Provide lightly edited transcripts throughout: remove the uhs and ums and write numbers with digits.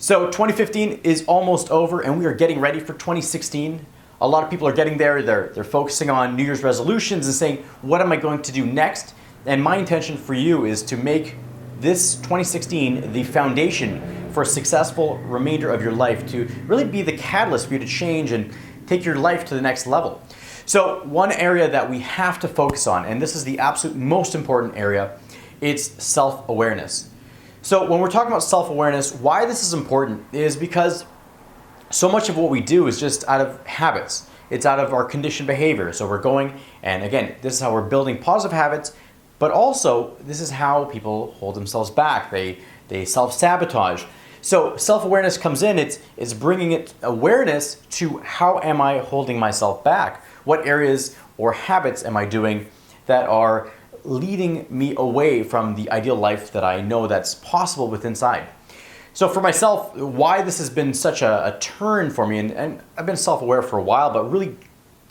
So 2015 is almost over and we are getting ready for 2016. A lot of people are getting there. They're focusing on New Year's resolutions and saying, what am I going to do next? And my intention for you is to make this 2016 the foundation for a successful remainder of your life, to really be the catalyst for you to change and take your life to the next level. So one area that we have to focus on, and this is the absolute most important area, it's self-awareness. So when we're talking about self-awareness, why this is important is because so much of what we do is just out of habits. It's out of our conditioned behavior. So we're going, and again, this is how we're building positive habits, but also this is how people hold themselves back. They self-sabotage. So self-awareness comes in, it's bringing it awareness to how am I holding myself back? What areas or habits am I doing that are leading me away from the ideal life that I know that's possible with inside? So for myself, why this has been such a turn for me, and I've been self-aware for a while, but really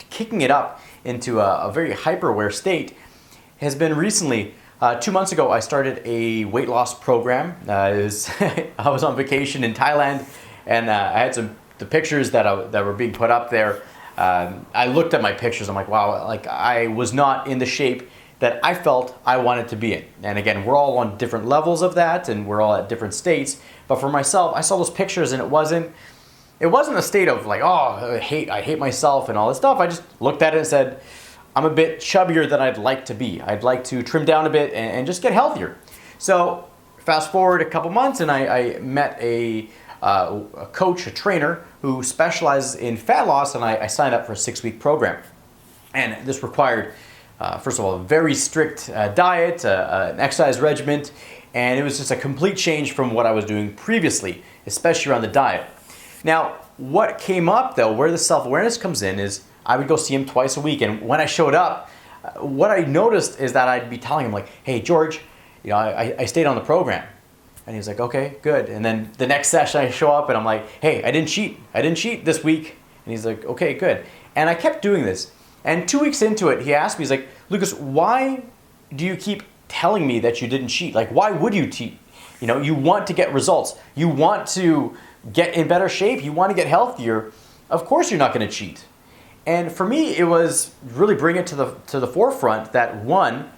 kicking it up into a very hyper-aware state has been recently. 2 months ago, I started a weight loss program. I was on vacation in Thailand, and I had the pictures that were being put up there. I looked at my pictures. I'm like, wow, like I was not in the shape that I felt I wanted to be in. And again, we're all on different levels of that, and we're all at different states. But for myself, I saw those pictures, and it wasn't a state of like, oh, I hate myself and all this stuff. I just looked at it and said, I'm a bit chubbier than I'd like to be. I'd like to trim down a bit and just get healthier. So fast forward a couple months, and I met a coach, a trainer who specializes in fat loss, and I signed up for a 6-week program. And this required, first of all, a very strict diet, an exercise regimen, and it was just a complete change from what I was doing previously, especially around the diet. Now, what came up though, where the self-awareness comes in, is I would go see him twice a week, and when I showed up, what I noticed is that I'd be telling him like, hey George, I stayed on the program. And he's like, okay, good. And then the next session I show up and I'm like, hey, I didn't cheat this week. And he's like, okay, good. And I kept doing this. And 2 weeks into it, he asked me, he's like, Lucas, why do you keep telling me that you didn't cheat? Like, why would you cheat? You want to get results. You want to get in better shape. You want to get healthier. Of course you're not going to cheat. And for me, it was really bring it to the forefront that one,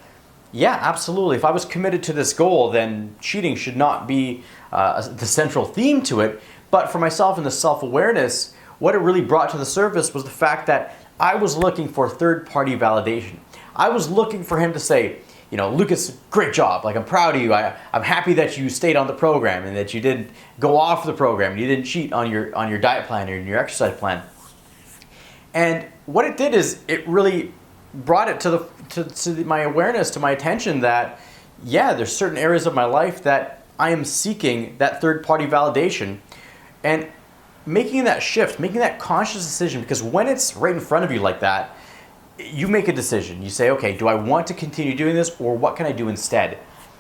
yeah, absolutely. If I was committed to this goal, then cheating should not be the central theme to it. But for myself and the self-awareness, what it really brought to the surface was the fact that I was looking for third-party validation. I was looking for him to say, Lucas, great job. Like, I'm proud of you. I'm happy that you stayed on the program and that you didn't go off the program. And you didn't cheat on your diet plan or your exercise plan. And what it did is it really brought it to my awareness, to my attention that, yeah, there's certain areas of my life that I am seeking that third-party validation, and making that shift, making that conscious decision, because when it's right in front of you like that, you make a decision. You say, okay, do I want to continue doing this, or what can I do instead?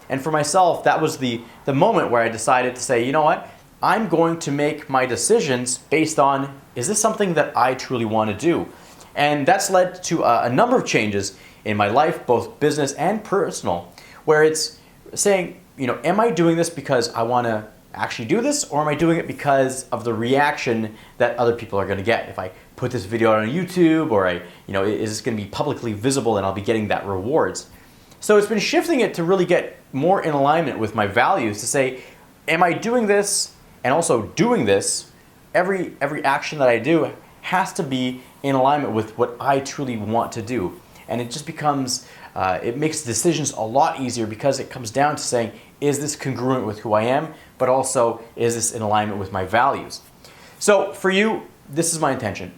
And for myself, that was the moment where I decided to say, you know what? I'm going to make my decisions based on, is this something that I truly want to do? And that's led to a number of changes in my life, both business and personal, where it's saying, am I doing this because I want to actually do this, or am I doing it because of the reaction that other people are going to get? If I put this video on YouTube, or is this going to be publicly visible and I'll be getting that rewards? So it's been shifting it to really get more in alignment with my values, to say, am I doing this? And also doing this, every action that I do has to be in alignment with what I truly want to do. And it just becomes, it makes decisions a lot easier, because it comes down to saying, is this congruent with who I am? But also, is this in alignment with my values? So for you, this is my intention.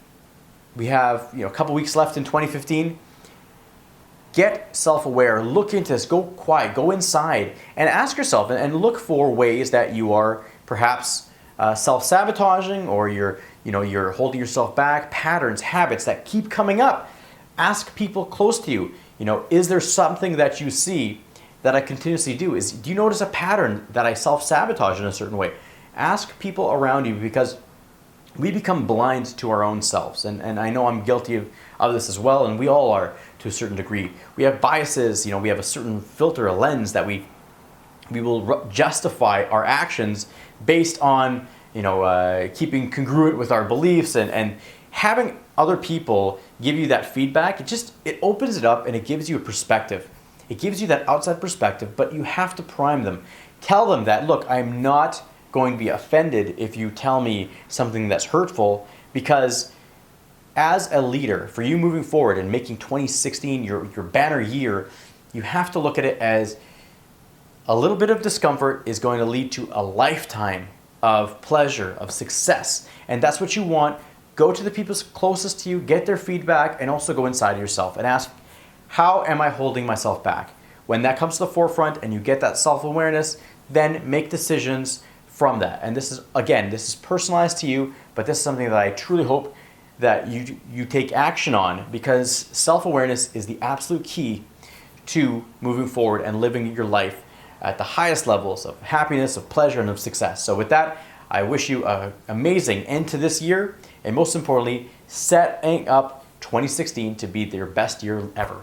We have a couple weeks left in 2015. Get self-aware, look into this, go quiet, go inside, and ask yourself and look for ways that you are perhaps self-sabotaging, or you're holding yourself back, patterns, habits that keep coming up. Ask people close to you, is there something that you see that I continuously do? Do you notice a pattern that I self-sabotage in a certain way? Ask people around you, because we become blind to our own selves. And I know I'm guilty of this as well, and we all are to a certain degree. We have biases, we have a certain filter, a lens that we will justify our actions based on keeping congruent with our beliefs, and having other people give you that feedback, it opens it up and it gives you a perspective. It gives you that outside perspective, but you have to prime them. Tell them that, look, I'm not going to be offended if you tell me something that's hurtful, because as a leader, for you moving forward and making 2016 your banner year, you have to look at it as a little bit of discomfort is going to lead to a lifetime of pleasure, of success. And that's what you want. Go to the people closest to you, get their feedback, and also go inside yourself and ask, how am I holding myself back? When that comes to the forefront and you get that self-awareness, then make decisions from that. And this is personalized to you, but this is something that I truly hope that you take action on, because self-awareness is the absolute key to moving forward and living your life at the highest levels of happiness, of pleasure, and of success. So with that, I wish you an amazing end to this year, and most importantly, setting up 2016 to be your best year ever.